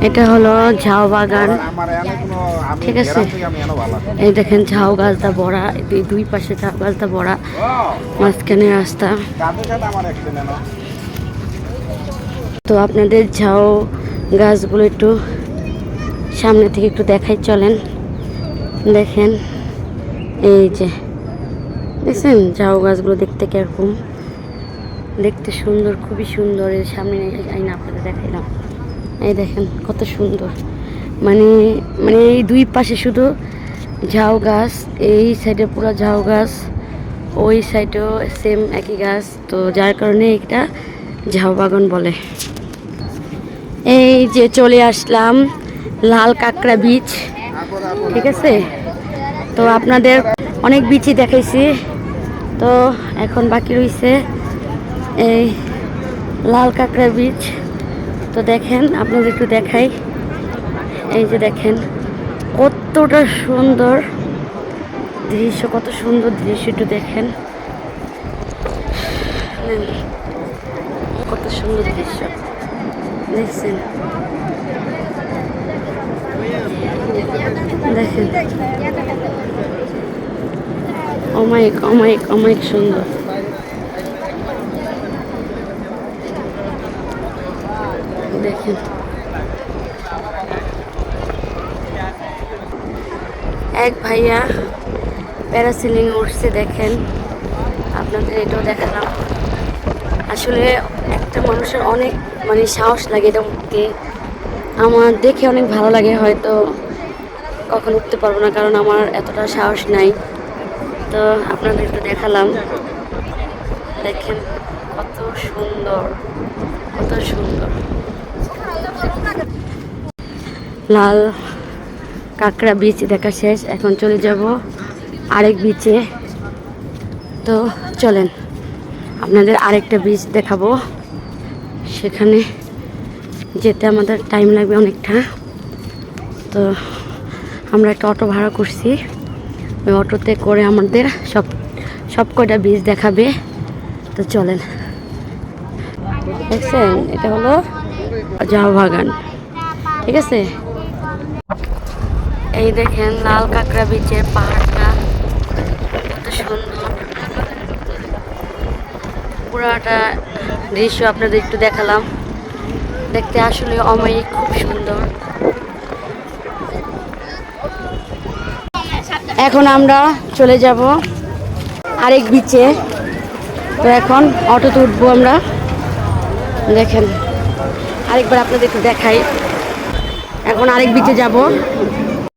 এটা হলো ঝাউ বাগান, ঠিক আছে। এই দেখেন ঝাউ গাছটা ভরা, দুই পাশে ঝাউ গাছটা ভরা, মাঝখানে রাস্তা। তো আপনাদের ঝাউ গাছগুলো একটু সামনে থেকে একটু দেখাই, চলেন। দেখেন এই যে দেখছেন ঝাউ গাছগুলো দেখতে কিরকম, দেখতে সুন্দর, খুবই সুন্দর। এর সামনে আইনা আপনাদের দেখাইলাম, এই দেখেন কত সুন্দর। মানে মানে এই দুই পাশে শুধু ঝাউ গাছ, এই সাইডে পুরো ঝাউ গাছ, ওই সাইডেও সেম একই গাছ, তো যার কারণে এটা ঝাউ বাগান বলে। এই যে চলে আসলাম লাল কাঁকড়া বীচ, ঠিক আছে। তো আপনাদের অনেক বীচই দেখাইছি, তো এখন বাকি রয়েছে এই লাল কাঁকড়া বীচ। তো দেখেন আপনাদের একটু দেখাই, এই যে দেখেন কতটা সুন্দর দৃশ্য, কত সুন্দর দৃশ্য, একটু দেখেন কত সুন্দর দৃশ্য দেখছেন, দেখেন অমায়িক অমায়িক অমায়িক সুন্দর। দেখেন এক ভাইয়া প্যারাসিলিং উঠছে, দেখেন আপনাদের এটাও দেখালাম। আসলে একটা মানুষের অনেক মানে সাহস লাগে এটা উঠতে, আমার দেখে অনেক ভালো লাগে। হয়তো কখন উঠতে পারবো না, কারণ আমার এতটা সাহস নাই। তো আপনাদের একটু দেখালাম, দেখেন কত সুন্দর, কত সুন্দর। লাল কাঁকড়া বীচ দেখা শেষ, এখন চলে যাব আরেক বিচে। তো চলেন আপনাদের আরেকটা বীচ দেখাবো, সেখানে যেতে আমাদের টাইম লাগবে অনেকটা। তো আমরা একটা অটো ভাড়া করছি, ওই অটোতে করে আমাদের সব কয়টা বীচ দেখাবে। তো চলেন, দেখছেন এটা হলো ঝাউ বাগান, ঠিক আছে। এই দেখেন লাল কাঁকড়া বীচের পাহাড়টা কত সুন্দর, পুরাটা দৃশ্য আপনাদের একটু দেখালাম। দেখতে আসলে অমায়িক, খুব সুন্দর। এখন আমরা চলে যাব আরেক বিচে। তো এখন অটোতে উঠবো আমরা, দেখেন আরেকবার আপনাদের একটু দেখাই। এখন আরেক বিচে যাব,